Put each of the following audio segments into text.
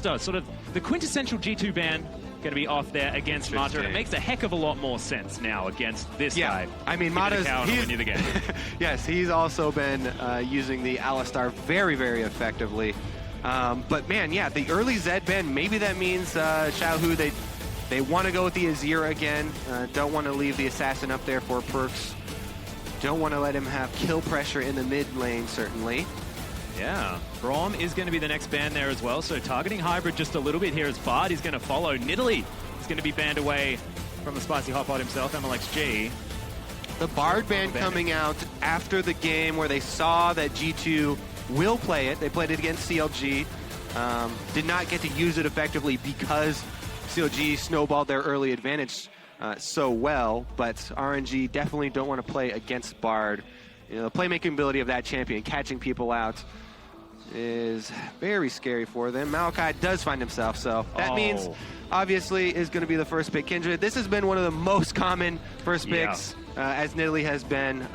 Master, sort of the quintessential G2 ban, going to be off there against Mata. It makes a heck of a lot more sense now against this guy. I mean, Mata's the game. Yes, he's also been using the Alistar very, very effectively. But man, yeah, the early Zed ban, maybe that means Xiaohu, they want to go with the Azir again. Don't want to leave the Assassin up there for Perks. Don't want to let him have kill pressure in the mid lane, certainly. Yeah, Braum is going to be the next ban there as well, so targeting Hybrid just a little bit here as Bard is going to follow. Nidalee is going to be banned away from the Spicy Hotpot himself, MLXG. The Bard ban coming out after the game where they saw that G2 will play it. They played it against CLG. Did not get to use it effectively because CLG snowballed their early advantage so well, but RNG definitely don't want to play against Bard. You know, the playmaking ability of that champion, catching people out, is very scary for them. Maokai does find himself, so that means, obviously, is going to be the first pick. Kindred, this has been one of the most common first picks, as Nidalee has been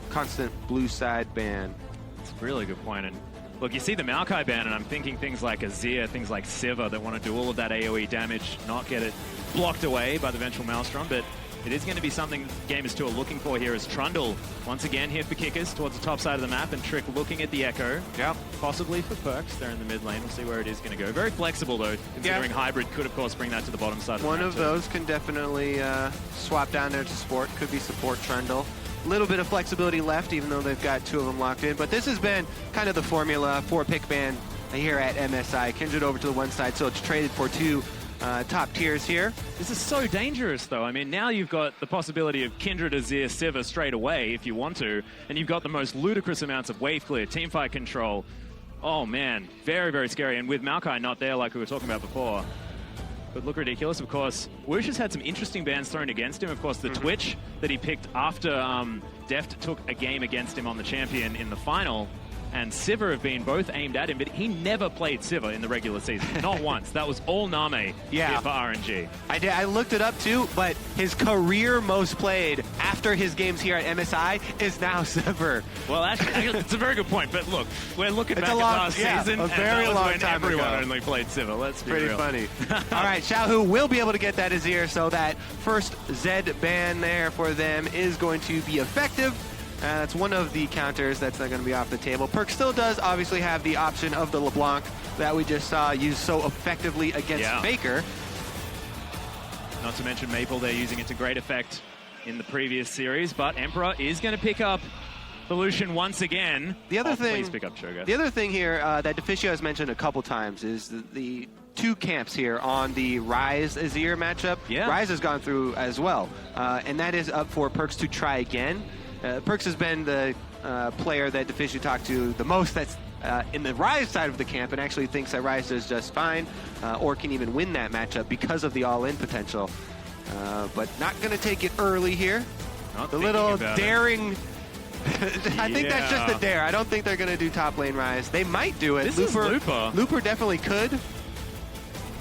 constant blue side ban. That's a really good point. And look, you see the Maokai ban, and I'm thinking things like Azir, things like Sivir that want to do all of that AoE damage, not get it blocked away by the Vengeful Maelstrom, but it is going to be something gamers 2 are looking for here as Trundle, once again, here for kickers towards the top side of the map, and Trick looking at the Echo. Yep. Possibly for Perks. They're in the mid lane. We'll see where it is going to go. Very flexible, though, considering Hybrid could, of course, bring that to the bottom side of the map. One of those can definitely swap down there to support. Could be support Trundle. A little bit of flexibility left, even though they've got 2 of them locked in. But this has been kind of the formula for pick ban here at MSI. Kindred over to the one side, so it's traded for 2 top tiers here. This is so dangerous, though. I mean, now you've got the possibility of Kindred, Azir, Sivir straight away if you want to, and you've got the most ludicrous amounts of wave clear, teamfight control. Oh, man. Very, very scary. And with Maokai not there like we were talking about before, could look ridiculous. Of course, Woosh has had some interesting bans thrown against him. Of course, the Twitch that he picked after Deft took a game against him on the champion in the final, and Sivir have been both aimed at him, but he never played Sivir in the regular season. Not once. That was all Name here for RNG. I looked it up too, but his career most played after his games here at MSI is now Sivir. Well, actually, it's a very good point, but look, we're looking back at last season, a very and long when time everyone ago. only played Sivir. Let's be pretty real. funny. All right, Xiaohu will be able to get that Azir, so that first Zed ban there for them is going to be effective. That's one of the counters that's not going to be off the table. Perk still does obviously have the option of the LeBlanc that we just saw used so effectively against Faker. Not to mention Maple, they're using it to great effect in the previous series, but Emperor is going to pick up the Lucian once again. The other thing, please pick up Sugar. The other thing here that Deficio has mentioned a couple times is the 2 camps here on the Ryze Azir matchup. Ryze has gone through as well, and that is up for Perks to try again. Perks has been the player that Deficio talked to the most that's in the Ryze side of the camp and actually thinks that Ryze does just fine or can even win that matchup because of the all-in potential. But not going to take it early here. The little daring... I think that's just a dare. I don't think they're going to do top lane Ryze. They might do it. This is Looper. Looper definitely could.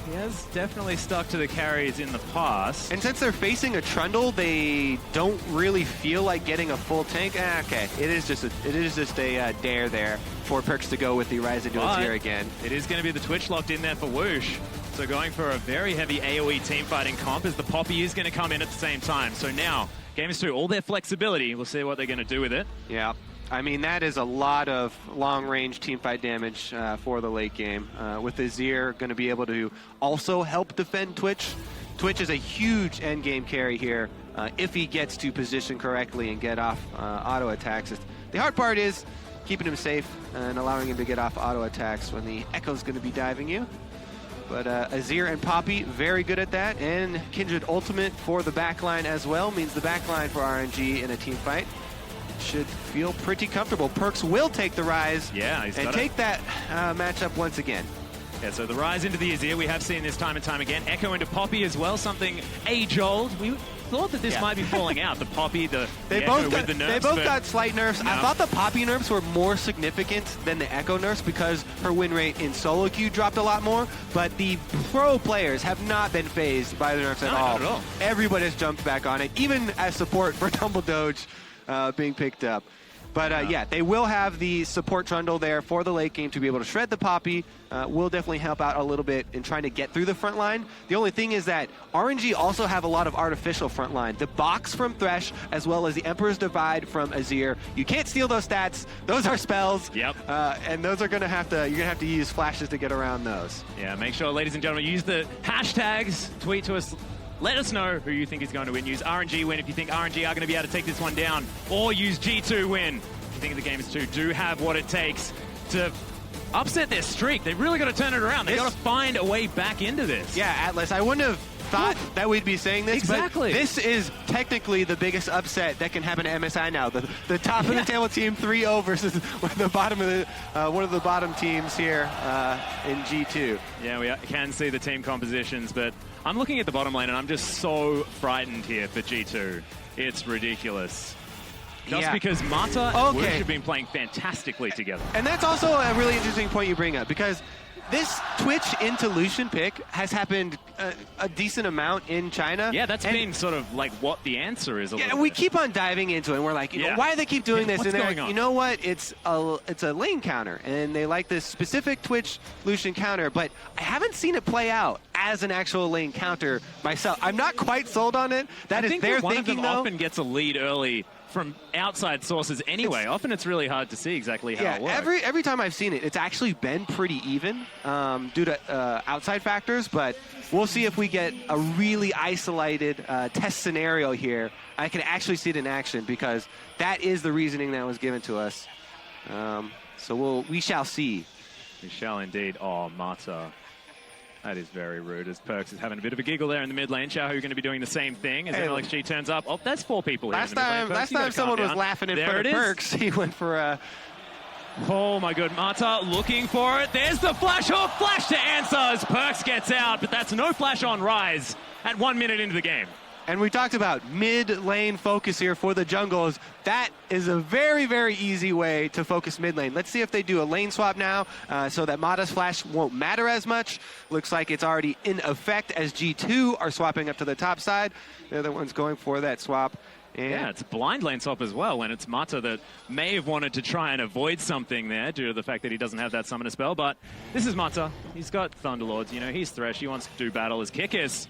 He has definitely stuck to the carries in the past. And since they're facing a Trundle, they don't really feel like getting a full tank. Okay, it is just a dare there for Perks to go with the Ryze into Azir again. It is going to be the Twitch locked in there for Woosh. So going for a very heavy AoE teamfighting comp as the Poppy is going to come in at the same time. So now, Gamers 2, all their flexibility. We'll see what they're going to do with it. Yeah. I mean, that is a lot of long-range teamfight damage for the late game. With Azir going to be able to also help defend Twitch. Twitch is a huge endgame carry here if he gets to position correctly and get off auto attacks. The hard part is keeping him safe and allowing him to get off auto attacks when the Echo's going to be diving you. But Azir and Poppy, very good at that. And Kindred Ultimate for the backline as well means the backline for RNG in a team fight should feel pretty comfortable. Perks will take the Ryze and take that matchup once again. Yeah, so the Ryze into the Azir, we have seen this time and time again. Echo into Poppy as well, something age-old. We thought that this might be falling out. The Poppy, the Echo with the nerfs. They both got slight nerfs. No. I thought the Poppy nerfs were more significant than the Echo nerfs because her win rate in solo queue dropped a lot more, but the pro players have not been phased by the nerfs at all. Not at all. Everybody has jumped back on it, even as support for Tumble Doge being picked up. But yeah, they will have the support trundle there for the late game to be able to shred the Poppy. Will definitely help out a little bit in trying to get through the front line. The only thing is that RNG also have a lot of artificial front line. The box from Thresh, as well as the Emperor's Divide from Azir. You can't steal those stats. Those are spells. Yep. And those are gonna have to, you're gonna have to use flashes to get around those. Yeah, make sure, ladies and gentlemen, use the hashtags, tweet to us. Let us know who you think is going to win. Use RNG win if you think RNG are going to be able to take this one down, or use G2 win if you think the Gamers 2 do have what it takes to upset their streak. They've really got to turn it around. They've got to find a way back into this. Yeah, Atlas, I wouldn't have thought that we'd be saying this, exactly. But this is technically the biggest upset that can happen to MSI now. The top of the table team 3-0 versus the bottom of the one of the bottom teams here in G2. Yeah, we can see the team compositions, but I'm looking at the bottom lane and I'm just so frightened here for G2. It's ridiculous. Just because Mata and Wush have been playing fantastically together. And that's also a really interesting point you bring up, because this Twitch into Lucian pick has happened a decent amount in China. Yeah, that's been sort of like what the answer is. Yeah, we keep on diving into it, and we're like, you know, why do they keep doing this? What's And going on? You know what? It's a lane counter, and they like this specific Twitch Lucian counter, but I haven't seen it play out as an actual lane counter myself. I'm not quite sold on it. That is their one thinking, of them though. often gets a lead early from outside sources anyway. Often it's really hard to see exactly how it works. Every time I've seen it, it's actually been pretty even due to outside factors, but we'll see if we get a really isolated test scenario here. I can actually see it in action, because that is the reasoning that was given to us. So we shall see. We shall indeed. Oh, Mata. That is very rude, as Perks is having a bit of a giggle there in the mid lane. Xiao, you're going to be doing the same thing as MLXG turns up. Oh, that's 4 people here. Last time someone was laughing in front of Perks, he went for a... Oh my god, Mata looking for it. There's the flash hook, flash to answer as Perks gets out, but that's no flash on Rise at 1 minute into the game. And we talked about mid-lane focus here for the jungles. That is a very, very easy way to focus mid-lane. Let's see if they do a lane swap now so that Mata's flash won't matter as much. Looks like it's already in effect as G2 are swapping up to the top side. The other one's going for that swap. And yeah, it's a blind lane swap as well, when it's Mata that may have wanted to try and avoid something there due to the fact that he doesn't have that summoner spell. But this is Mata. He's got Thunderlords. You know, he's Thresh. He wants to do battle. His Kickus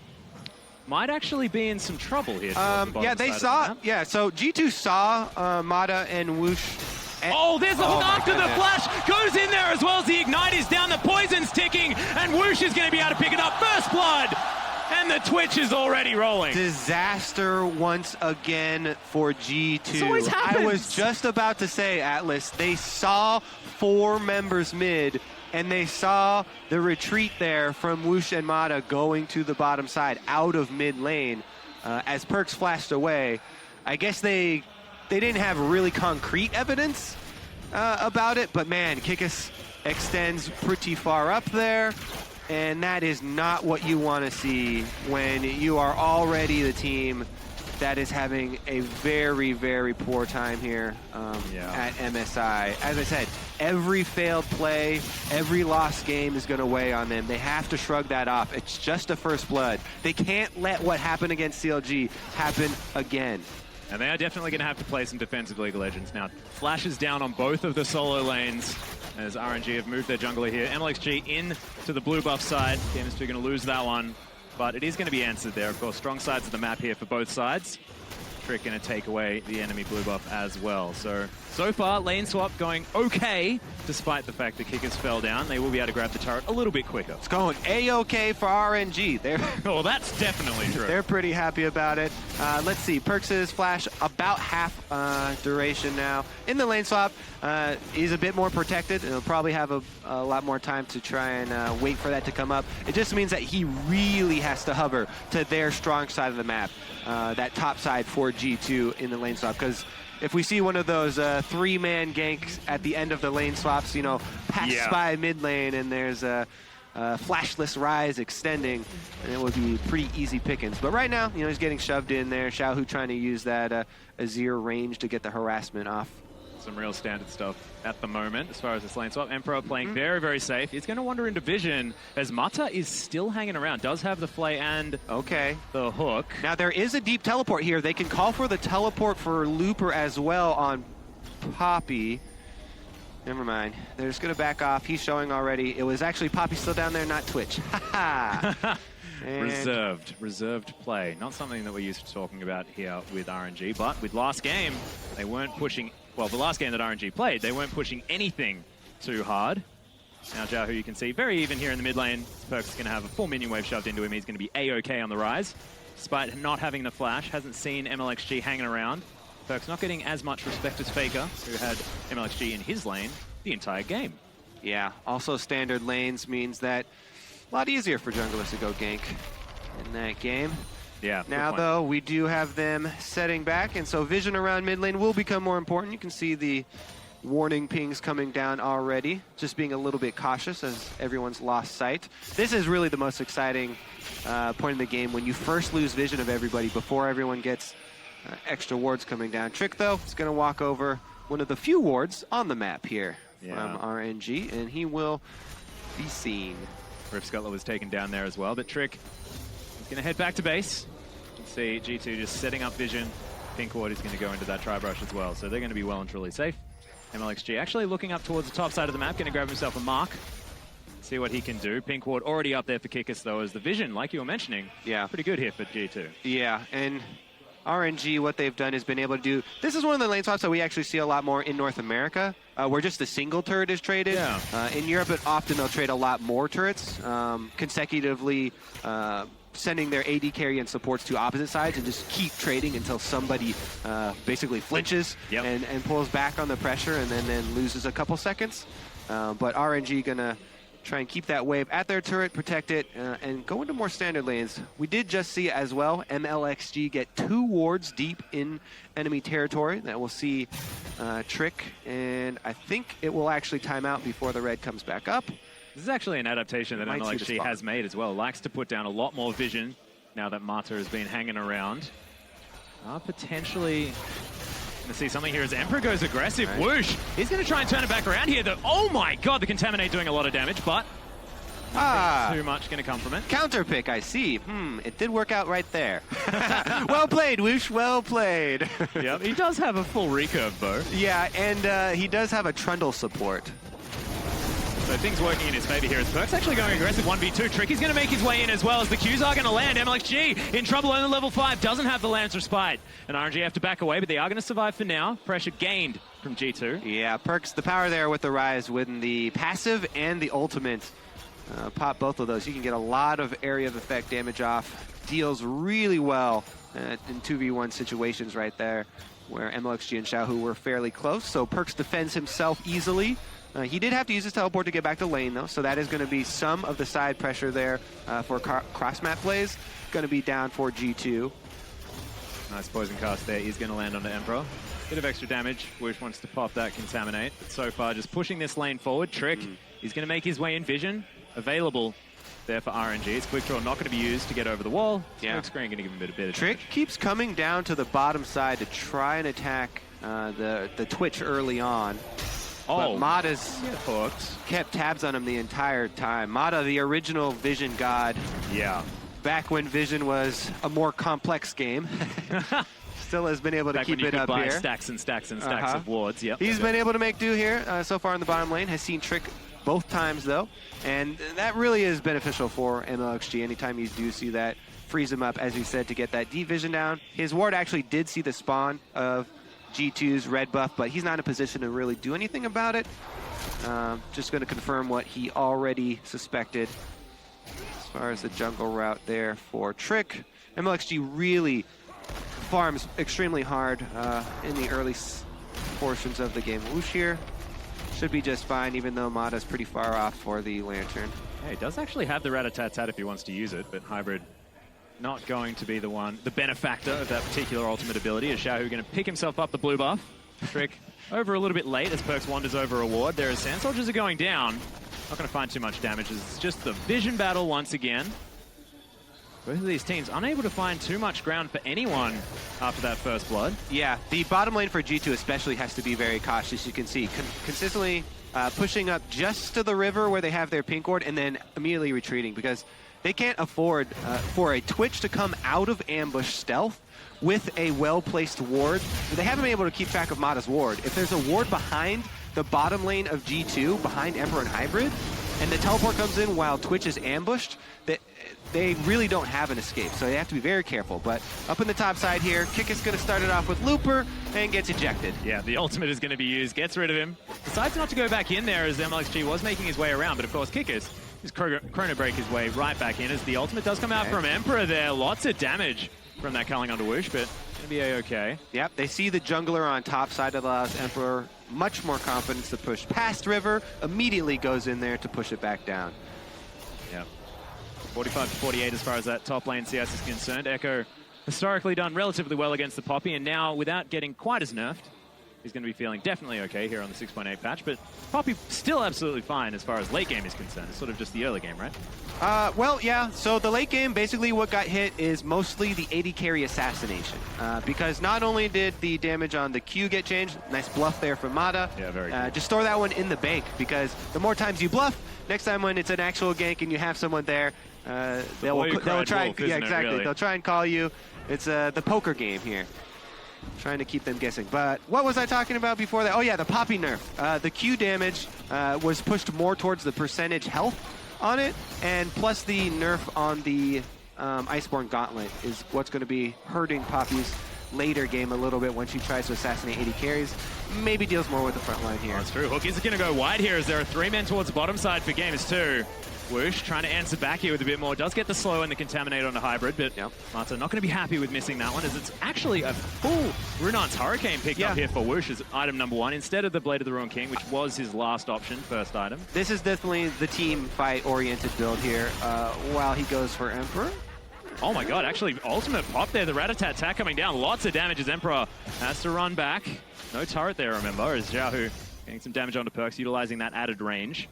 might actually be in some trouble here. Yeah, they saw. Yeah, so G2 saw Mata and Wush. Oh, there's the hook after the flash. Goes in there as well as the ignite is down. The poison's ticking, and Wush is going to be able to pick it up. First blood, and the Twitch is already rolling. Disaster once again for G2. This always happens. I was just about to say, Atlas, they saw 4 members mid, and they saw the retreat there from Wush and Mata going to the bottom side out of mid lane as Perks flashed away. I guess they didn't have really concrete evidence about it, but man, Kickus extends pretty far up there, and that is not what you want to see when you are already the team that is having a very, very poor time here at MSI. As I said, every failed play, every lost game is going to weigh on them. They have to shrug that off. It's just a first blood. They can't let what happened against CLG happen again. And they are definitely going to have to play some defensive League of Legends now. Flashes down on both of the solo lanes as RNG have moved their jungler here. MLXG in to the blue buff side. Gamers 2 going to lose that one, but it is going to be answered there. Of course, strong sides of the map here for both sides. Trick going to take away the enemy blue buff as well. So far, lane swap going okay, despite the fact that Kickers fell down. They will be able to grab the turret a little bit quicker. It's going A-OK for RNG. Oh, that's definitely true. They're pretty happy about it. Let's see, Perks' flash about half duration now. In the lane swap, he's a bit more protected, and he'll probably have a lot more time to try and wait for that to come up. It just means that he really has to hover to their strong side of the map, that top side for G2 in the lane swap, because if we see one of those 3-man ganks at the end of the lane swaps, you know, passed by mid lane and there's a flashless Rise extending, and it would be pretty easy pickings. But right now, you know, he's getting shoved in there. Xiaohu trying to use that Azir range to get the harassment off. Some real standard stuff at the moment as far as this lane swap. Emperor playing very, very safe. He's going to wander into vision as Mata is still hanging around. Does have the flay and the hook. Now there is a deep teleport here. They can call for the teleport for Looper as well on Poppy. Never mind. They're just going to back off. He's showing already. It was actually Poppy still down there, not Twitch. Ha-ha! Reserved play. Not something that we're used to talking about here with RNG, but with last game, they weren't pushing, well, the last game that RNG played, they weren't pushing anything too hard. Now Xiaohu, you can see, very even here in the mid lane. Perkz is going to have a full minion wave shoved into him. He's going to be A-OK on the rise. Despite not having the flash, hasn't seen MLXG hanging around. Perkz not getting as much respect as Faker, who had MLXG in his lane the entire game. Yeah, also standard lanes means that a lot easier for junglers to go gank in that game. Yeah. Now, though, we do have them setting back, and so vision around mid lane will become more important. You can see the warning pings coming down already, just being a little bit cautious as everyone's lost sight. This is really the most exciting point in the game, when you first lose vision of everybody before everyone gets extra wards coming down. Trick, though, is going to walk over one of the few wards on the map here from RNG, and he will be seen. Rift Scuttler was taken down there as well, but Trick is going to head back to base. You can see G2 just setting up vision. Pink Ward is going to go into that Tri-Brush as well, so they're going to be well and truly safe. MLXG actually looking up towards the top side of the map, going to grab himself a mark. See what he can do. Pink Ward already up there for Kikis, though, as the vision, like you were mentioning, pretty good here for G2. Yeah, and RNG, what they've done is been able to do, this is one of the lane swaps that we actually see a lot more in North America, where just a single turret is traded. Yeah. In Europe, often they'll trade a lot more turrets, consecutively sending their AD carry and supports to opposite sides and just keep trading until somebody basically flinches and pulls back on the pressure and then loses a couple seconds. But RNG gonna try and keep that wave at their turret, protect it, and go into more standard lanes. We did just see as well MLXG get 2 wards deep in enemy territory. That will see Trick, and I think it will actually time out before the red comes back up. This is actually an adaptation that MLXG has made as well. Likes to put down a lot more vision now that Mata has been hanging around. Potentially going to see something here as Emperor goes aggressive. Right. Whoosh! He's going to try and turn it back around here. Oh my god, the Contaminate doing a lot of damage, but too much going to come from it. Counter pick, I see. It did work out right there. Well played, Whoosh. Well played. Yep, he does have a full recurve, though. Yeah, and he does have a Trundle support. So things working in his favor here as Perkz actually going aggressive 1v2. Trick is going to make his way in as well as the Qs are going to land. MLXG in trouble only level 5, doesn't have the Lance Respite. And RNG have to back away, but they are going to survive for now. Pressure gained from G2. Yeah, Perkz, the power there with the Rise, with the passive and the ultimate. Pop both of those. You can get a lot of area of effect damage off. Deals really well in 2v1 situations right there, where MLXG and Xiaohu were fairly close. So Perkz defends himself easily. He did have to use his teleport to get back to lane, though, so that is going to be some of the side pressure there for cross-map plays. Going to be down for G2. Nice poison cast there. He's going to land on the Emperor. Bit of extra damage. Whoosh wants to pop that Contaminate, but so far just pushing this lane forward. Trick, he's going to make his way in vision. Available there for RNG. His quick draw not going to be used to get over the wall. Smoke screen going to give him a bit of damage. Trick keeps coming down to the bottom side to try and attack the Twitch early on. But Mata's kept tabs on him the entire time. Mata, the original Vision god. Yeah. Back when Vision was a more complex game. Still has been able to keep it up here. Stacks and stacks and stacks of wards. Yep. He's been able to make do here so far in the bottom lane. Has seen Trick both times, though. And that really is beneficial for MLXG. Anytime you do see that, frees him up, as you said, to get that deep vision down. His ward actually did see the spawn of G2's red buff, but he's not in a position to really do anything about it. Just going to confirm what he already suspected as far as the jungle route there for Trick. MLXG really farms extremely hard in the early portions of the game. Whoosh here should be just fine, even though Mata's pretty far off for the Lantern. Yeah, he does actually have the Rat-a-tat-tat if he wants to use it, but Hybrid not going to be the benefactor of that particular ultimate ability. Is Xiaohu going to pick himself up the blue buff? Trick over a little bit late as Perkz wanders over a ward. There as Sand Soldiers are going down. Not going to find too much damage. It's just the vision battle once again. Both of these teams unable to find too much ground for anyone after that first blood. Yeah, the bottom lane for G2 especially has to be very cautious. You can see consistently pushing up just to the river where they have their pink ward and then immediately retreating because they can't afford for a Twitch to come out of ambush stealth with a well-placed ward. They haven't been able to keep track of Mata's ward. If there's a ward behind the bottom lane of G2, behind Emperor and Hybrid, and the teleport comes in while Twitch is ambushed, they really don't have an escape, so they have to be very careful. But up in the top side here, Kick is going to start it off with Looper and gets ejected. Yeah, the ultimate is going to be used, gets rid of him. Decides not to go back in there as MLXG was making his way around, but of course Kickers is Chrono Break his way right back in as the ultimate does come out from Emperor there. Lots of damage from that Culling onto Whoosh, but going to be a-okay. Yep, they see the jungler on top side that allows Emperor much more confidence to push past River, immediately goes in there to push it back down. Yep. 45 to 48 as far as that top lane CS is concerned. Echo historically done relatively well against the Poppy, and now without getting quite as nerfed, he's going to be feeling definitely okay here on the 6.8 patch, but Poppy still absolutely fine as far as late game is concerned. It's sort of just the early game, right? Well, yeah, so the late game, basically what got hit is mostly the AD carry assassination. Because not only did the damage on the Q get changed, nice bluff there from Mata. Yeah, very good. Just store that one in the bank, because the more times you bluff, next time when it's an actual gank and you have someone there, they'll try, wolf, really? They'll try and call you. It's the poker game here. Trying to keep them guessing. But what was I talking about before that? Oh yeah, the Poppy nerf. The Q damage was pushed more towards the percentage health on it, and plus the nerf on the Iceborne Gauntlet is what's going to be hurting Poppy's later game a little bit when she tries to assassinate 80 carries. Maybe deals more with the front line here. Oh, that's true. Hook is going to go wide here as there are 3 men towards the bottom side for Gamers 2. Whoosh trying to answer back here with a bit more. Does get the slow and the contaminate on the Hybrid, but Mata not going to be happy with missing that one as it's actually a full Runar's Hurricane picked up here for Whoosh as item number 1 instead of the Blade of the Ruined King, which was his last option, first item. This is definitely the team fight oriented build here while he goes for Emperor. Oh my god, actually ultimate pop there. The Rat-a-tat-tat coming down. Lots of damage as Emperor has to run back. No turret there, remember, as Xiaohu getting some damage onto Perks, utilizing that added range.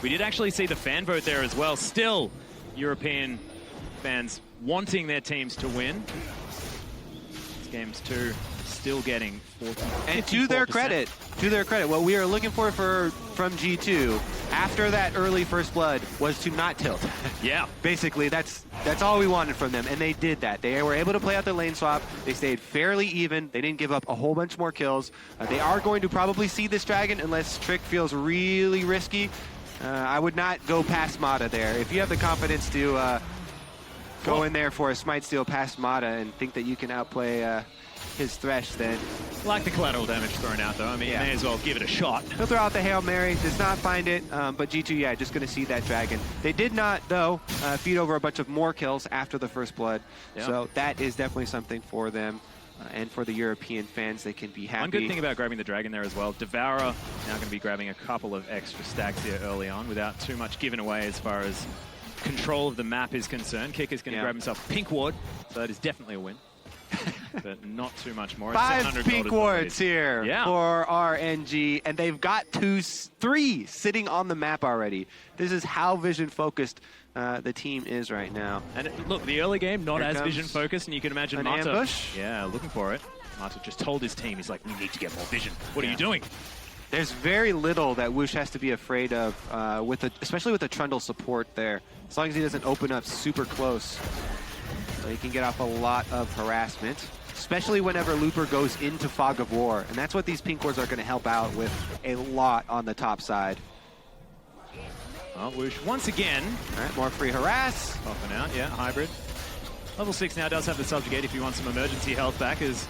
We did actually see the fan vote there as well. Still, European fans wanting their teams to win. This game's 2 still getting 40. And to their credit, what we are looking for from G2 after that early first blood was to not tilt. Yeah. Basically, that's all we wanted from them, and they did that. They were able to play out the lane swap. They stayed fairly even. They didn't give up a whole bunch more kills. They are going to probably see this dragon unless Trick feels really risky. I would not go past Mata there. If you have the confidence to go in there for a Smite Steal past Mata and think that you can outplay his Thresh, then... Like the collateral damage thrown out, though. I mean, you may as well give it a shot. He'll throw out the Hail Mary, does not find it, but G2, yeah, just going to see that dragon. They did not, though, feed over a bunch of more kills after the first blood, so that is definitely something for them. And for the European fans, they can be happy. One good thing about grabbing the dragon there as well, Devourer now going to be grabbing a couple of extra stacks here early on without too much given away as far as control of the map is concerned. Kick is going to grab himself Pink Ward, so that is definitely a win. But not too much more. 5 pink wards here for RNG, and they've got 3 sitting on the map already. This is how vision focused the team is right now. And look, the early game not as vision focused, and you can imagine an Mata. Ambush. Yeah, looking for it. Mata just told his team, he's like, we need to get more vision. What are you doing? There's very little that Whoosh has to be afraid of, especially with the Trundle support there. As long as he doesn't open up super close, so he can get off a lot of harassment. Especially whenever Looper goes into Fog of War. And that's what these pink wards are going to help out with a lot on the top side. Well, Whoosh once again. All right, more free harass. Popping out, yeah, Hybrid. Level 6 now does have the subjugate if you want some emergency health back, as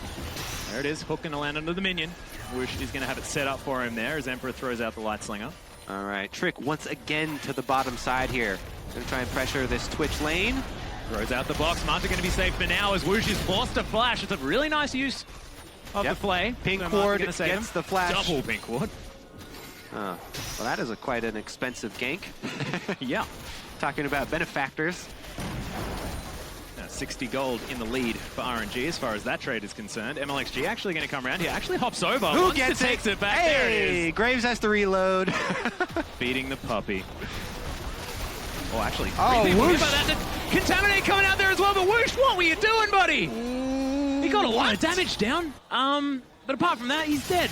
there it is, Hook gonna land under the minion. Whoosh is gonna have it set up for him there as Emperor throws out the Light Slinger. All right, Trick once again to the bottom side here. Gonna try and pressure this Twitch lane. Throws out the box. Manta going to be safe for now as Whoosh is forced to flash. It's a really nice use of the flay. Pink ward gets the flash. Double pink ward. Well, that is quite an expensive gank. Yeah. Talking about benefactors. 60 gold in the lead for RNG as far as that trade is concerned. MLXG actually going to come around here. Actually hops over. Who gets it? Takes it back. Hey, there it is. Graves has to reload. Feeding the puppy. Oh, actually, Whoosh. Contaminate coming out there as well, but Whoosh, what were you doing, buddy? He got a lot of damage down, but apart from that, he's dead.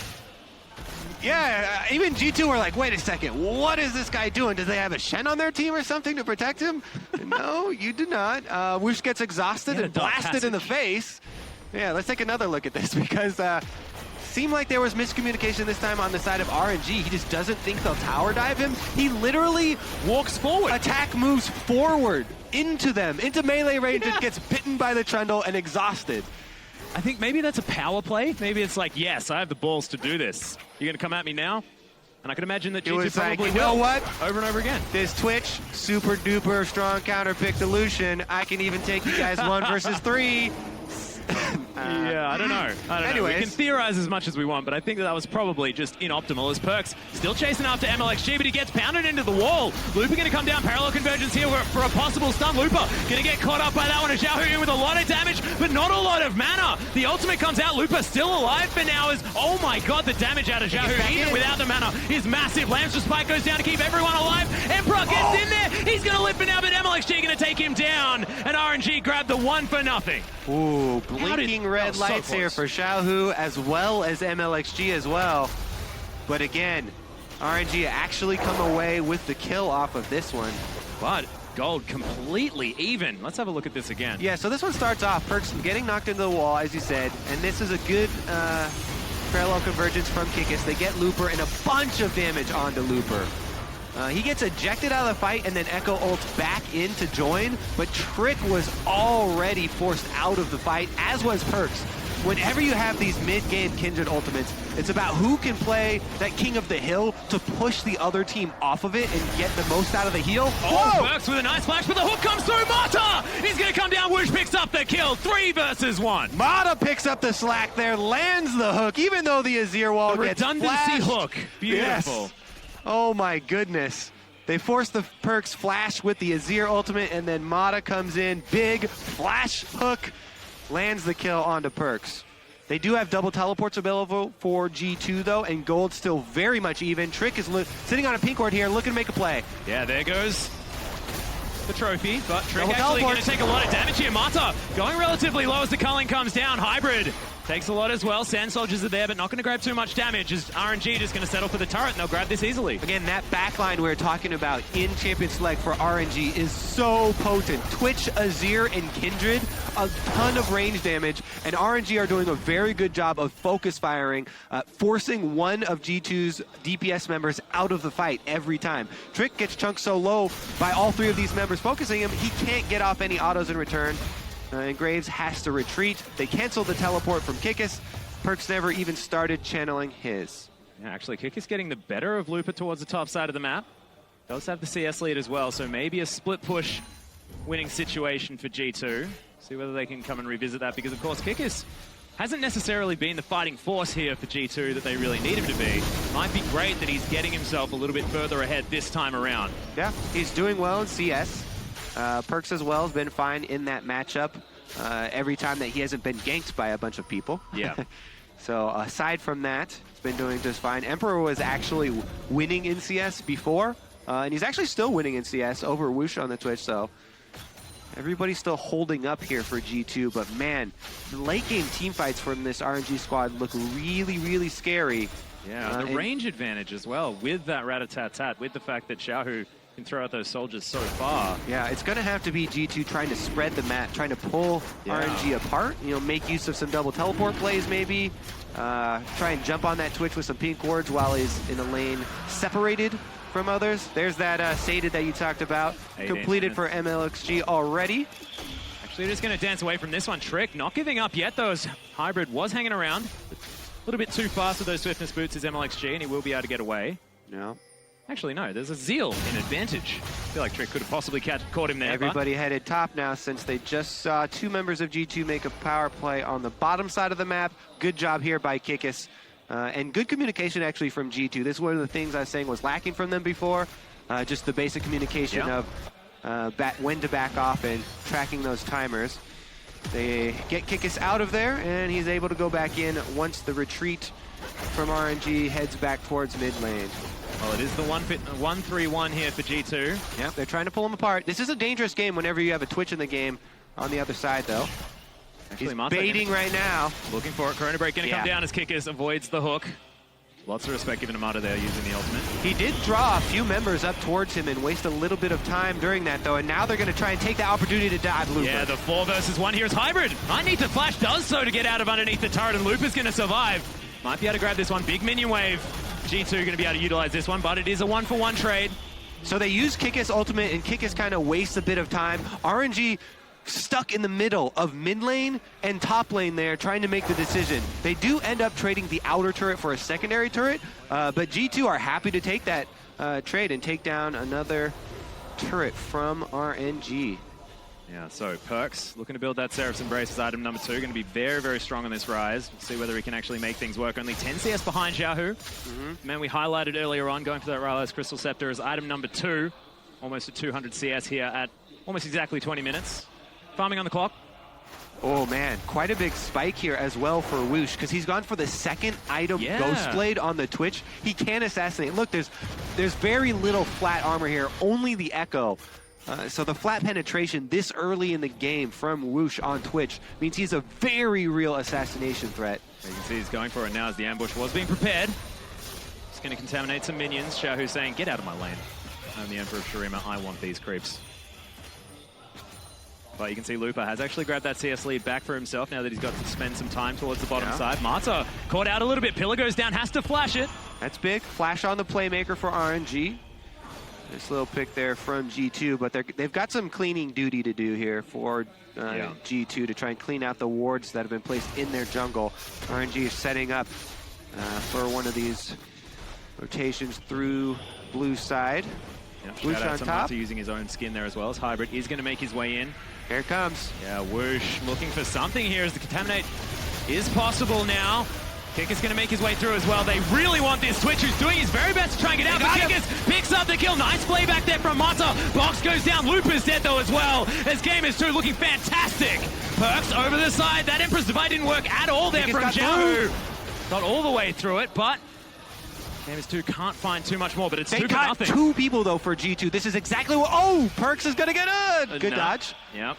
Yeah, even G2 were like, wait a second, what is this guy doing? Do they have a Shen on their team or something to protect him? No, you do not. Whoosh gets exhausted and blasted in the face. Yeah, let's take another look at this because seemed like there was miscommunication this time on the side of RNG. He just doesn't think they'll tower dive him. He literally walks forward. Attack moves forward into them, into melee range, and gets bitten by the Trundle and exhausted. I think maybe that's a power play. Maybe it's like, yes, I have the balls to do this. You're going to come at me now? And I can imagine that G2 probably you know what? Over and over again. This Twitch, super duper strong counter pick delusion. I can even take you guys 1 versus 3. Yeah, I don't know. We can theorize as much as we want, but I think that was probably just inoptimal as Perks still chasing after MLXG, but he gets pounded into the wall. Looper going to come down, parallel convergence here for a possible stun. Looper going to get caught up by that one. Xiaohu in with a lot of damage, but not a lot of mana. The ultimate comes out. Looper still alive for now as, oh my god, the damage out of Xiaohu, even without the mana, is massive. Lamb's spike goes down to keep everyone alive. Emperor gets in there. He's going to live for now, but MLXG going to take him down, and RNG grabbed the 1 for nothing. Ooh, blinking red lights here for Xiaohu as well as MLXG as well. But again, RNG actually come away with the kill off of this one. But gold completely even. Let's have a look at this again. Yeah, so this one starts off, Perks getting knocked into the wall, as you said, and this is a good parallel convergence from Kikis. They get Looper and a bunch of damage onto Looper. He gets ejected out of the fight and then Echo ults back in to join, but Trick was already forced out of the fight, as was Perks. Whenever you have these mid-game Kindred ultimates, it's about who can play that King of the Hill to push the other team off of it and get the most out of the heal. Oh, Perks with a nice flash, but the hook comes through. Mata! He's going to come down. Whoosh picks up the kill. 3 versus 1. Mata picks up the slack there, lands the hook, even though the Azir wall gets redundancy hook. Beautiful. Yes. Oh my goodness. They force the Perks flash with the Azir ultimate, and then Mata comes in, big flash hook, lands the kill onto Perks. They do have double teleports available for G2 though, and gold's still very much even. Trick is sitting on a pink ward here, looking to make a play. Yeah, there goes the trophy, but Trick actually going to take a lot of damage here. Mata going relatively low as the culling comes down. Hybrid takes a lot as well. Sand Soldiers are there, but not going to grab too much damage as RNG just going to settle for the turret, and they'll grab this easily. Again, that backline we were talking about in Champion Select for RNG is so potent. Twitch, Azir, and Kindred, a ton of range damage, and RNG are doing a very good job of focus firing, forcing one of G2's DPS members out of the fight every time. Trick gets chunked so low by all 3 of these members focusing him, he can't get off any autos in return. And Graves has to retreat. They cancel the teleport from Kikis. Perks never even started channeling his. Yeah, actually, Kikis getting the better of Looper towards the top side of the map. Does have the CS lead as well, so maybe a split push winning situation for G2. See whether they can come and revisit that, because of course Kikis hasn't necessarily been the fighting force here for G2 that they really need him to be. Might be great that he's getting himself a little bit further ahead this time around. Yeah, he's doing well in CS. Perks as well has been fine in that matchup every time that he hasn't been ganked by a bunch of people. Yeah. So aside from that, he's been doing just fine. Emperor was actually winning in CS before, and he's actually still winning in CS over Whoosh on the Twitch, so everybody's still holding up here for G2, but man, the late game team fights from this RNG squad look really, really scary. Yeah, the range advantage as well with that rat-a-tat-tat, with the fact that Xiaohu can throw out those soldiers so far. Yeah, it's going to have to be G2 trying to spread the map, trying to pull RNG apart, you know, make use of some double teleport plays maybe, try and jump on that Twitch with some pink wards while he's in a lane separated from others. There's that sated that you talked about, completed for MLXG already. Actually, just going to dance away from this one. Trick not giving up yet, though, as Hybrid was hanging around. A little bit too fast with those swiftness boots as MLXG, and he will be able to get away. No. Actually, no, there's a Zeal in advantage. I feel like Trick could have possibly caught him there. Everybody headed top now since they just saw 2 members of G2 make a power play on the bottom side of the map. Good job here by Kikis. And good communication actually from G2. This is one of the things I was saying was lacking from them before. Just the basic communication of when to back off and tracking those timers. They get Kikis out of there, and he's able to go back in once the retreat from RNG heads back towards mid lane. Well, it is the 1-3-1 here for G2. Yep, they're trying to pull him apart. This is a dangerous game whenever you have a Twitch in the game on the other side, though. Actually, he's baiting right now. Looking for it. Corona Break going to come down as Kikis avoids the hook. Lots of respect given to Mata there using the ultimate. He did draw a few members up towards him and waste a little bit of time during that, though, and now they're going to try and take the opportunity to dive Looper. Yeah, the 4 versus 1 here is Hybrid. Might need to flash, does so to get out of underneath the turret, and Looper's going to survive. Might be able to grab this one. Big minion wave. G2 going to be able to utilize this one, but it is a 1-for-1 trade. So they use Kikis ultimate, and Kikis kind of wastes a bit of time. RNG stuck in the middle of mid lane and top lane there, trying to make the decision. They do end up trading the outer turret for a secondary turret, but G2 are happy to take that trade and take down another turret from RNG. Yeah, so Perks looking to build that Seraph's Embrace as item number 2. Going to be very, very strong on this rise. We'll see whether he can actually make things work. Only 10 CS behind Xiaohu. Man, we highlighted earlier on, going for that Rylai's Crystal Scepter as item number 2. Almost a 200 CS here at almost exactly 20 minutes. Farming on the clock. Oh man, quite a big spike here as well for Whoosh, because he's gone for the second item, Ghost Blade on the Twitch. He can assassinate. Look, there's very little flat armor here, only the Echo. So the flat penetration this early in the game from Whoosh on Twitch means he's a very real assassination threat. You can see he's going for it now as the ambush was being prepared. He's going to contaminate some minions. Xiaohu saying, get out of my lane. I'm the Emperor of Shurima. I want these creeps. But you can see Looper has actually grabbed that CS lead back for himself now that he's got to spend some time towards the bottom side. Mata caught out a little bit. Pillar goes down, has to flash it. That's big. Flash on the playmaker for RNG. Nice little pick there from G2, but they've got some cleaning duty to do here for G2 to try and clean out the wards that have been placed in their jungle. RNG is setting up for one of these rotations through blue side. Yep, Whoosh shout out on to top. Mata using his own skin there as well, as Hybrid is going to make his way in. Here it comes. Yeah, Whoosh looking for something here as the contaminate is possible now. Kikis going to make his way through as well. They really want this. Twitch who's doing his very best to try and get out, but Kikis picks up the kill. Nice play back there from Mata. Box goes down. Looper's dead though as well, as Gamers 2 looking fantastic. Perks over the side. That Emperor's Divide didn't work at all there from Xiaohu. Got all the way through it, but Gamers 2 can't find too much more, but it's 2 for nothing. 2 people though for G2. This is exactly what, Perks is gonna get a good dodge. Yep.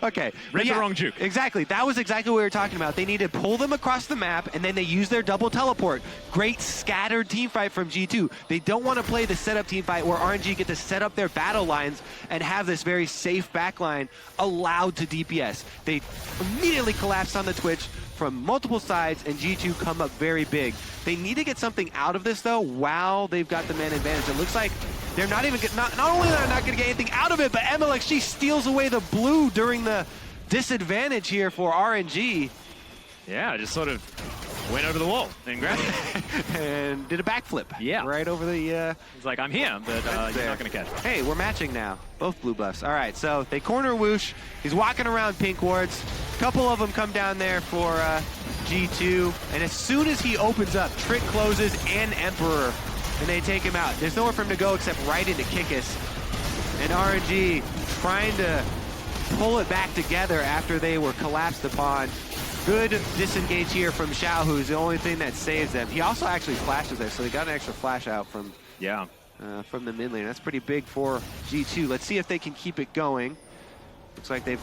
Okay. Read the wrong juke. Exactly. That was exactly what we were talking about. They need to pull them across the map, and then they use their double teleport. Great scattered team fight from G2. They don't want to play the setup team fight where RNG get to set up their battle lines and have this very safe backline allowed to DPS. They immediately collapse on the Twitch from multiple sides, and G2 come up very big. They need to get something out of this, though, while they've got the man advantage. It looks like they're not even not only are they not going to get anything out of it, but MLXG steals away the blue during the disadvantage here for RNG. Yeah, just sort of went over the wall and grabbed it. And did a backflip. Yeah. Right over the... He's like, I'm here, but you're not going to catch me. Hey, we're matching now. Both blue buffs. All right, so they corner Whoosh. He's walking around pink wards. A couple of them come down there for G2. And as soon as he opens up, Trick closes and Emperor. And they take him out. There's nowhere for him to go except right into Kikis. And RNG trying to pull it back together after they were collapsed upon. Good disengage here from Xiao, who's the only thing that saves them. He also actually flashes there, so they got an extra flash out from the mid lane. That's pretty big for G2. Let's see if they can keep it going. Looks like they're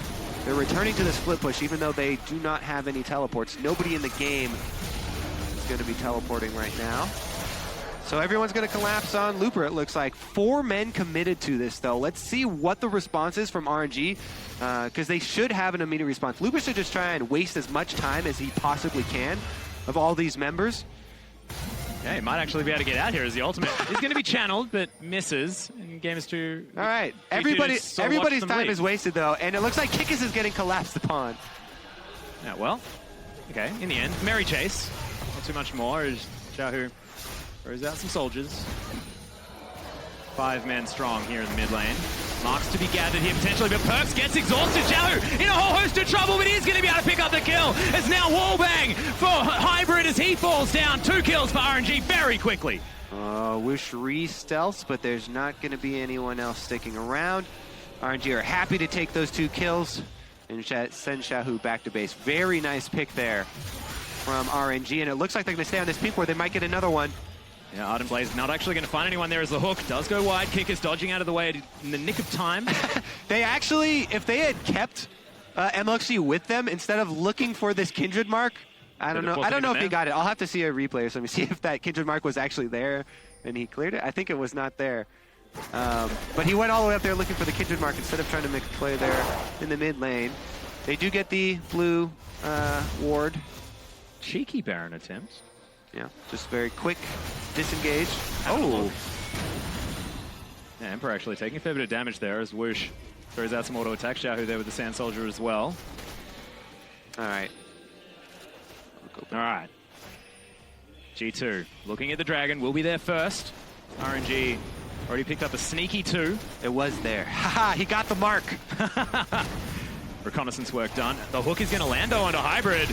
returning to the split push, even though they do not have any teleports. Nobody in the game is going to be teleporting right now. So everyone's going to collapse on Looper, it looks like. 4 men committed to this, though. Let's see what the response is from RNG, because they should have an immediate response. Looper should just try and waste as much time as he possibly can of all these members. Yeah, he might actually be able to get out here as the ultimate. He's going to be channeled, but misses. And Gamers 2... All right, everybody's time is wasted, though, and it looks like Kikis is getting collapsed upon. Yeah, well, okay, in the end, merry chase. Not too much more as Xiaohu throws out some soldiers. 5 men strong here in the mid lane. Marks to be gathered here potentially, but Perks gets exhausted. Xiaohu in a whole host of trouble, but he's going to be able to pick up the kill. It's now wallbang for Hybrid as he falls down. 2 kills for RNG very quickly. Whoosh re-stealths, but there's not going to be anyone else sticking around. RNG are happy to take those 2 kills and send Xiaohu back to base. Very nice pick there from RNG, and it looks like they're going to stay on this pink where they might get another one. Yeah, Ardent Blaze not actually going to find anyone there as the hook. Does go wide. Kikis dodging out of the way in the nick of time. They actually, if they had kept MLXG with them instead of looking for this Kindred mark, I don't know. I don't know if he got it. I'll have to see a replay or something, see if that Kindred mark was actually there and he cleared it. I think it was not there. But he went all the way up there looking for the Kindred mark instead of trying to make a play there in the mid lane. They do get the blue ward. Cheeky Baron attempt. Yeah, just very quick disengage. Oh! Yeah, Emperor actually taking a fair bit of damage there as Whoosh throws out some auto attack. Xiaohu there with the Sand Soldier as well. All right. All right. G2 looking at the dragon. Will be there first. RNG already picked up a sneaky 2. It was there. Haha, he got the mark. Reconnaissance work done. The hook is going to land though onto Hybrid.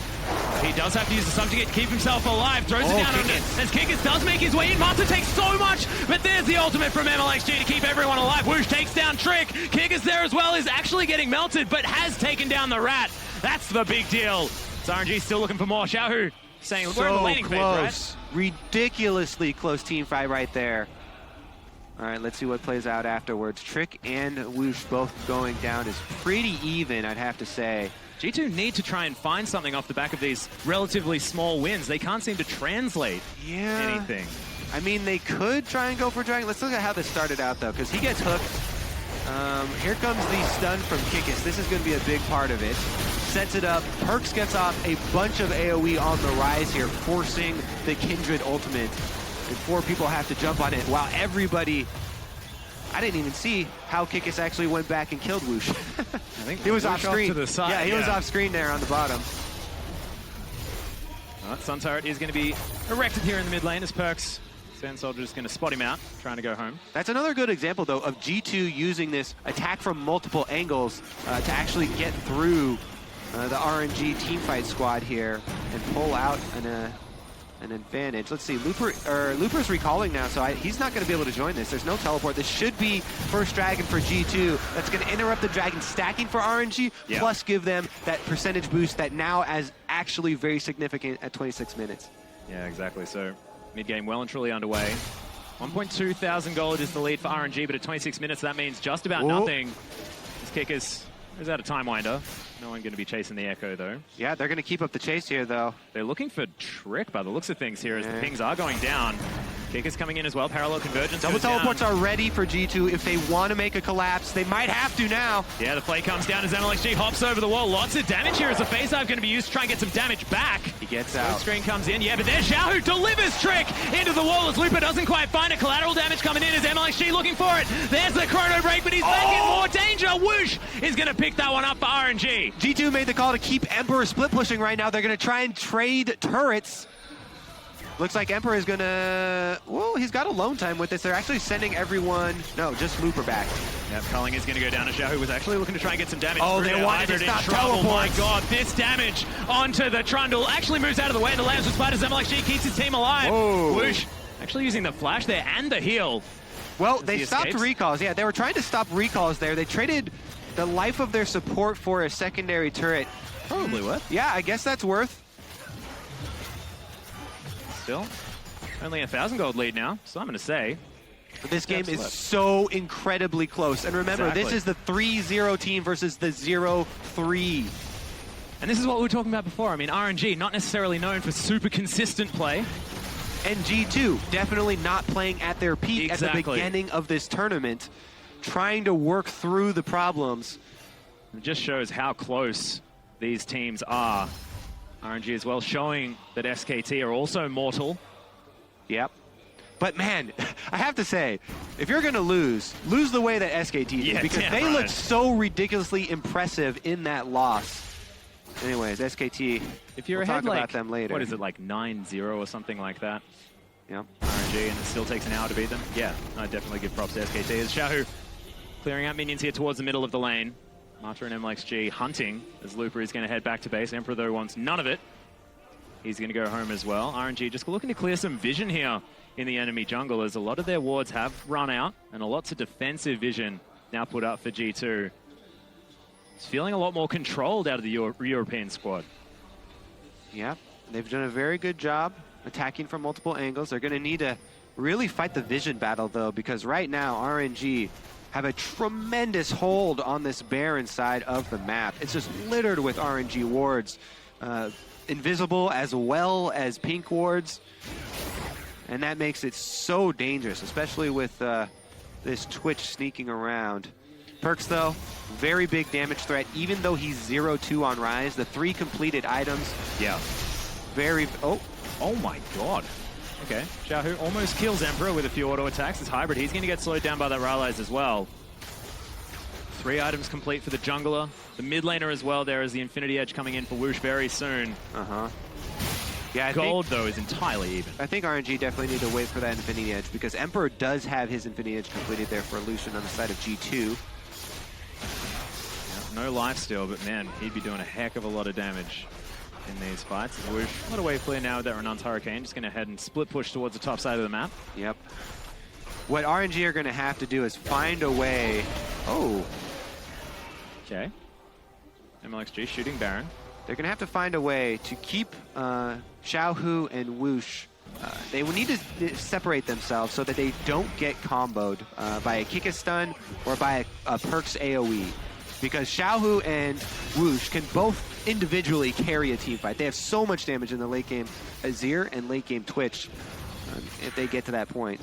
He does have to use the sub to keep himself alive. Throws it down on it. As Kikis does make his way in. Mata takes so much, but there's the ultimate from MLXG to keep everyone alive. Whoosh takes down Trick. Kikis there as well, is actually getting melted, but has taken down the Rat. That's the big deal. So RNG still looking for more. Xiaohu saying, we're in the laning phase, right? Ridiculously close team fight right there. All right, let's see what plays out afterwards. Trick and Whoosh both going down is pretty even, I'd have to say. G2 need to try and find something off the back of these relatively small wins. They can't seem to translate anything. I mean, they could try and go for Dragon. Let's look at how this started out, though, because he gets hooked. Here comes the stun from Kikis. This is going to be a big part of it. Sets it up. Perks gets off a bunch of AoE on the rise here, forcing the Kindred ultimate. And 4 people have to jump on it while everybody... I didn't even see how Kikis actually went back and killed Whoosh. I think he was off screen. To the side, yeah, he was off screen there on the bottom. Sun Turret is going to be erected here in the mid lane as Perks. Sand Soldier is going to spot him out, trying to go home. That's another good example, though, of G2 using this attack from multiple angles to actually get through the RNG teamfight squad here and pull out an advantage. Let's see, Looper's recalling now, so he's not going to be able to join this. There's no teleport. This should be first dragon for G2. That's going to interrupt the dragon stacking for RNG, plus give them that percentage boost that now is actually very significant at 26 minutes. Yeah, exactly. So mid-game well and truly underway. 1.2 thousand gold is the lead for RNG, but at 26 minutes, that means just about nothing. This Kikis is out of Time Winder. No one going to be chasing the Echo, though. Yeah, they're going to keep up the chase here, though. They're looking for Trick by the looks of things here as the pings are going down. Kikis coming in as well. Parallel convergence. Double teleports are ready for G2 if they want to make a collapse. They might have to now. Yeah, the play comes down as MLXG hops over the wall. Lots of damage here as the phase dive going to be used to try and get some damage back. He gets out. Screen comes in. Yeah, but there's Xiaohu delivers Trick into the wall as Looper doesn't quite find it. Collateral damage coming in as MLXG looking for it. There's the chrono break, but he's back in more danger. Whoosh is going to pick that one up for RNG. G2 made the call to keep Emperor split pushing right now. They're going to try and trade turrets. Looks like Emperor is gonna... Whoa, he's got alone time with this. They're actually sending everyone... No, just Looper back. Yep, Culling is gonna go down. Xiaohu was actually looking to try and get some damage. Oh, they wanted to stop teleports. Oh my god, this damage onto the Trundle actually moves out of the way. The lands with Spiders. MLXG keeps his team alive. Whoa. Whoosh actually using the flash there and the heal. Well, they stopped recalls. Yeah, they were trying to stop recalls there. They traded the life of their support for a secondary turret. Probably worth. Yeah, I guess that's worth. Still, only 1,000 gold lead now, so I'm going to say. This game is so incredibly close. And remember, this is the 3-0 team versus the 0-3. And this is what we were talking about before. I mean, RNG, not necessarily known for super consistent play. And G2, definitely not playing at their peak at the beginning of this tournament, trying to work through the problems. It just shows how close these teams are. RNG as well, showing that SKT are also mortal. Yep. But man, I have to say, if you're going to lose the way that SKT did, because they looked so ridiculously impressive in that loss. Anyways, SKT, if you're we'll ahead talk about them later. What is it, like 9-0 or something like that? Yep. RNG, and it still takes an hour to beat them? Yeah, I'd definitely give props to SKT. As Xiaohu clearing out minions here towards the middle of the lane. Mata and MLXG hunting as Looper is going to head back to base. Emperor, though, wants none of it. He's going to go home as well. RNG just looking to clear some vision here in the enemy jungle as a lot of their wards have run out and a lots of defensive vision now put up for G2. It's feeling a lot more controlled out of the European squad. Yeah, they've done a very good job attacking from multiple angles. They're going to need to really fight the vision battle, though, because right now RNG have a tremendous hold on this barren side of the map. It's just littered with RNG wards. invisible as well as pink wards. And that makes it so dangerous, especially with this Twitch sneaking around. Perks, though, very big damage threat, even though he's 0-2 on Rise. The 3 completed items. Yeah. Very... Oh my god. Okay, Xiaohu almost kills Emperor with a few auto attacks. His hybrid, he's going to get slowed down by that Rylai's as well. 3 items complete for the jungler. The mid laner as well. There is the Infinity Edge coming in for Whoosh very soon. Yeah, Gold, though, is entirely even. I think RNG definitely need to wait for that Infinity Edge because Emperor does have his Infinity Edge completed there for Lucian on the side of G2. Yeah, no life steal, but man, he'd be doing a heck of a lot of damage in these fights. Whoosh, a lot of wave clear now with that Renan's Hurricane. Just going to head and split push towards the top side of the map. Yep. What RNG are going to have to do is find a way... Oh. Okay. MLXG shooting Baron. They're going to have to find a way to keep Xiaohu and Whoosh. They will need to separate themselves so that they don't get comboed by a kick a stun or by a Perks AoE. Because Xiaohu and Whoosh can both individually carry a team fight. They have so much damage in the late game Azir and late game Twitch if they get to that point.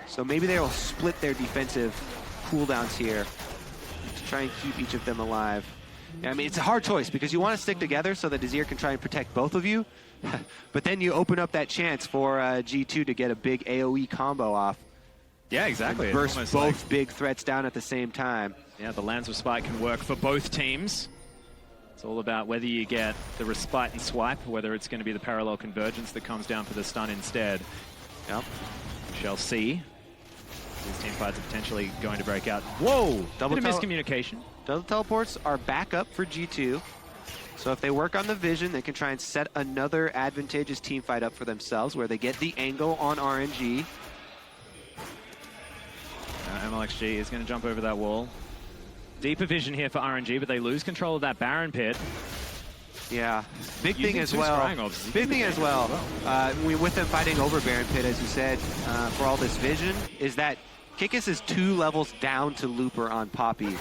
So maybe they will split their defensive cooldowns here to try and keep each of them alive. I mean, it's a hard choice because you want to stick together so that Azir can try and protect both of you, but then you open up that chance for G2 to get a big AoE combo off. Yeah, exactly. Burst both like big threats down at the same time. Yeah, the Lance of Spite can work for both teams. It's all about whether you get the respite and swipe, whether it's going to be the parallel convergence that comes down for the stun instead. Yep. We shall see. These team fights are potentially going to break out. Whoa! Double miscommunication. Double teleports are back up for G2. So if they work on the vision, they can try and set another advantageous team fight up for themselves where they get the angle on RNG. MLXG is going to jump over that wall. Deeper vision here for RNG, but they lose control of that Baron pit. Yeah, big thing as well. Big thing as well. With them fighting over Baron pit, as you said, for all this vision, is that Kikis is 2 levels down to Looper on Poppy.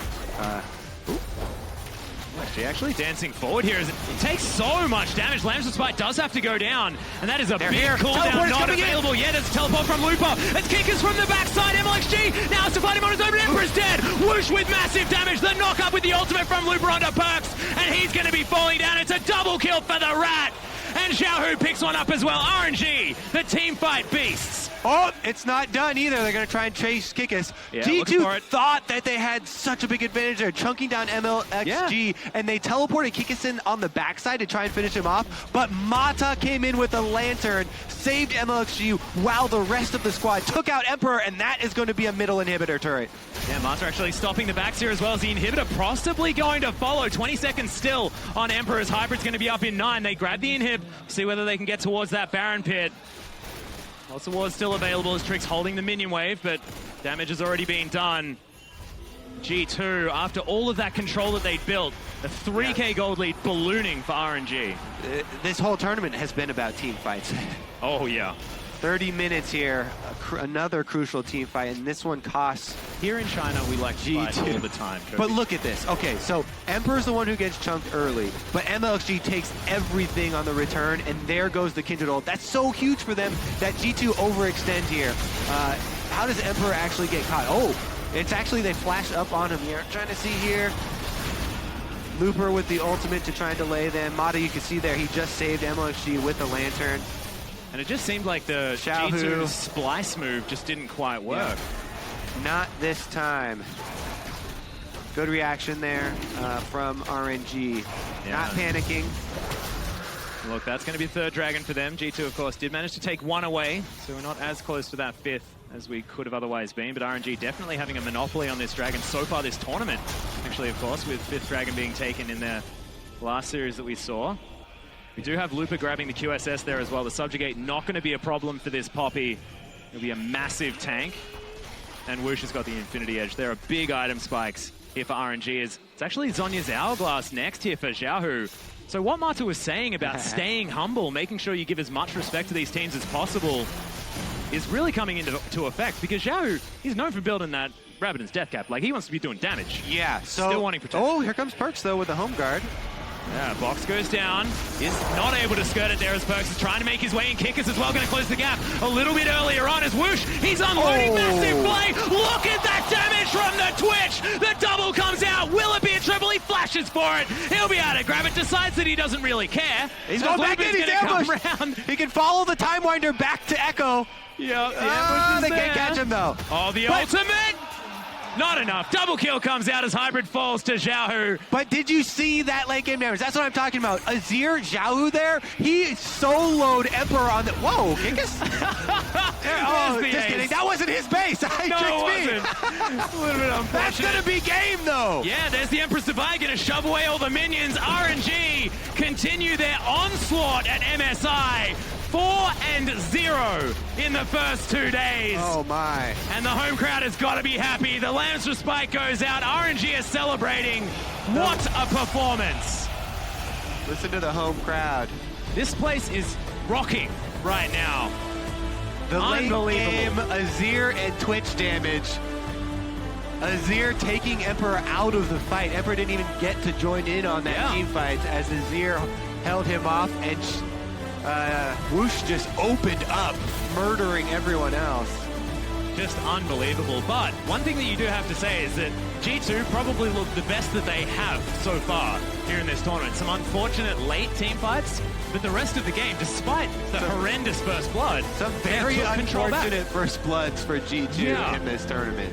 Actually dancing forward here. It takes so much damage. Lambs of Spite does have to go down, and that is a big cooldown not available yet. It's a teleport from Looper. It's Kickers from the backside. MLXG now has to fight him on his own, but Emperor's dead. Whoosh with massive damage. The knock up with the ultimate from Looper onto Perks, and he's going to be falling down. It's a double kill for the Rat. And Xiaohu picks one up as well. RNG, the team fight beasts. Oh, it's not done either. They're going to try and chase Kikis. Yeah, G2 thought that they had such a big advantage there, chunking down MLXG, and they teleported Kikis in on the backside to try and finish him off. But Mata came in with a lantern, saved MLXG while the rest of the squad took out Emperor, and that is going to be a middle inhibitor turret. Yeah, Mata actually stopping the backs here as well as the inhibitor possibly going to follow. 20 seconds still on Emperor's hybrid's going to be up in 9. They grab the inhib, see whether they can get towards that Baron pit. Lots of wards still available as Trick's holding the minion wave, but damage has already been done. G2, after all of that control that they'd built, a 3k gold lead ballooning for RNG. This whole tournament has been about team fights. Oh, yeah. 30 minutes here, another crucial team fight, and this one costs... Here in China, we like to fight all the time. But look at this. Okay, so Emperor's the one who gets chunked early, but MLXG takes everything on the return, and there goes the Kindred ult. That's so huge for them that G2 overextend here. How does Emperor actually get caught? Oh, it's actually they flash up on him here. Trying to see here. Looper with the ultimate to try and delay them. Mata, you can see there, he just saved MLXG with the lantern. And it just seemed like the G2 splice move just didn't quite work. Yeah. Not this time. Good reaction there from RNG. Yeah. Not panicking. Look, that's going to be the 3rd dragon for them. G2, of course, did manage to take 1 away, so we're not as close to that 5th as we could have otherwise been. But RNG definitely having a monopoly on this dragon so far this tournament. Actually, of course, with 5th dragon being taken in their last series that we saw. We do have Looper grabbing the QSS there as well. The Subjugate not going to be a problem for this Poppy. It'll be a massive tank. And Whoosh has got the Infinity Edge. There are big item spikes here for RNG. It's actually Zhonya's Hourglass next here for Xiaohu. So what Mata was saying about staying humble, making sure you give as much respect to these teams as possible, is really coming into effect. Because Xiaohu, he's known for building that Rabbidan's Death Cap. Like, he wants to be doing damage. Yeah, so... Still wanting protection. Oh, here comes Perks, though, with the home guard. Yeah, Box goes down. Is not able to skirt it there as Perks is trying to make his way in. Kickers as well, going to close the gap a little bit earlier on as Whoosh, he's unloading massive play. Look at that damage from the Twitch. The double comes out. Will it be a triple? He flashes for it. He'll be able to grab it, decides that he doesn't really care. He's going back in, he's ambushed. He can follow the Time Winder back to Echo. Yep, the ambush is they there. can't catch him though. Oh, the ultimate! Not enough. Double kill comes out as Hybrid falls to Xiaohu. But did you see that late game damage? That's what I'm talking about. Azir, Xiaohu there, he soloed Emperor on the... Whoa, Kinkus? Just kidding. That wasn't his base. No, it wasn't. A little bit unfortunate. That's going to be game, though. Yeah, there's the Empress Divide going to shove away all the minions. RNG continue their onslaught at MSI. 4-0 in the first 2 days. Oh, my. And the home crowd has got to be happy. The Lance Respite goes out. RNG is celebrating. What a performance. Listen to the home crowd. This place is rocking right now. The late game Azir and Twitch damage. Azir taking Emperor out of the fight. Emperor didn't even get to join in on that team fight as Azir held him off, and Whoosh just opened up, murdering everyone else. Just unbelievable. But one thing that you do have to say is that G2 probably looked the best that they have so far here in this tournament. Some unfortunate late team fights, but the rest of the game, despite the horrendous first blood, some very unfortunate first bloods for G2 in this tournament.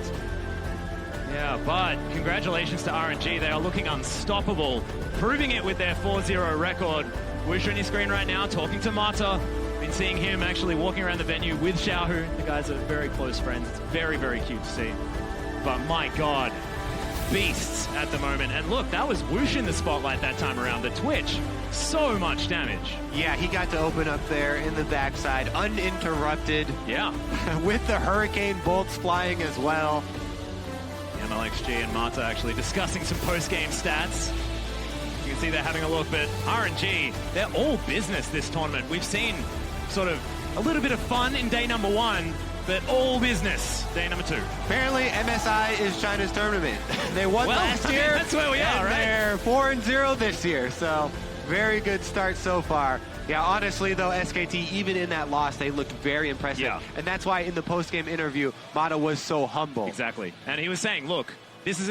Yeah, but congratulations to RNG. They are looking unstoppable, proving it with their 4-0 record. Whoosh on your screen right now, talking to Mata. Been seeing him actually walking around the venue with Xiaohu. The guys are very close friends. It's very, very cute to see. But my God, beasts at the moment. And look, that was Whoosh in the spotlight that time around. The Twitch, so much damage. Yeah, he got to open up there in the backside, uninterrupted. Yeah. With the Hurricane bolts flying as well. MLXG and Mata actually discussing some post-game stats. You can see they're having a look, but RNG, they're all business this tournament. We've seen sort of a little bit of fun in day number 1, but all business day number 2. Apparently, MSI is China's tournament. They won last year. That's where we are, right? They're 4-0 this year, so very good start so far. Yeah, honestly, though, SKT, even in that loss, they looked very impressive. Yeah. And that's why in the post-game interview, Mata was so humble. Exactly. And he was saying, look, this is